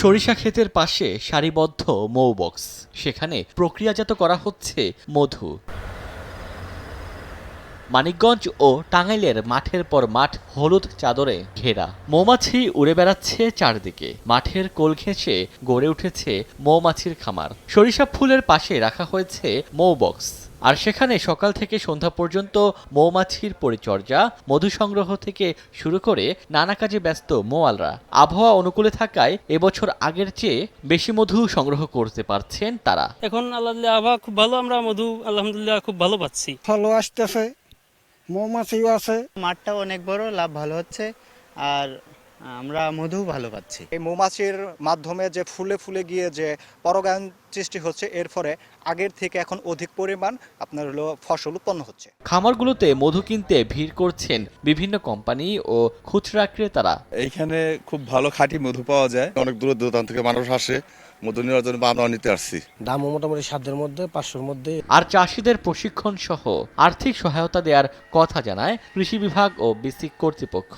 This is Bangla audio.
সরিষা ক্ষেতের পাশে সারিবদ্ধ মৌ বক্স, সেখানে প্রক্রিয়াজাত করা হচ্ছে মধু। মানিকগঞ্জ ও টাঙ্গাইলের মাঠের পর মাঠ হলুদ চাদরে ঘেরা, মৌমাছি উড়ে বেড়াচ্ছে চারদিকে। মাঠের কোল ঘেঁষে গড়ে উঠেছে মৌমাছির খামার। সরিষা ফুলের পাশে রাখা হয়েছে মৌ বক্স, আর সেখানে সকাল থেকে সন্ধ্যা পর্যন্ত মৌমাছির পরিচর্যা, মধু সংগ্রহ থেকে শুরু করে নানা কাজে ব্যস্ত মৌয়ালরা। আবহাওয়া অনুকূলে থাকায় এবছর আগের চেয়ে বেশি মধু সংগ্রহ করতে পারছেন তারা। এখন আল্লাহর আবহাওয়া খুব ভালো, আমরা মধু আলহামদুলিল্লাহ খুব ভালো পাচ্ছি। ফলও আসতেছে, মৌমাছিও আছে। মাঠটাও অনেক বড়, লাভ ভালো হচ্ছে, আর আমরা মধু ভালো পাচ্ছি। এই মৌমাছির মাধ্যমে যে ফুলে ফুলে গিয়ে যে পরাগায়ন সৃষ্টি হচ্ছে, এর ফলে আগের থেকে এখন অধিক পরিমাণ আপনার ফসল উৎপন্ন হচ্ছে। খামারগুলোতে মধু কিনতে ভিড় করছেন বিভিন্ন কোম্পানি ও খুচরা ক্রেতারা। এইখানে খুব ভালো খাঁটি মধু পাওয়া যায়। অনেক দূর দূরান্ত থেকে মানুষ আসে মধু নেওয়ার জন্য, আমরা নিতে আসছি। দামও মোটামুটি 700-এর মধ্যে, 500-এর মধ্যে। আর চাষিদের প্রশিক্ষণ সহ আর্থিক সহায়তা দেওয়ার কথা জানায় কৃষি বিভাগ ও বিসিক কর্তৃপক্ষ।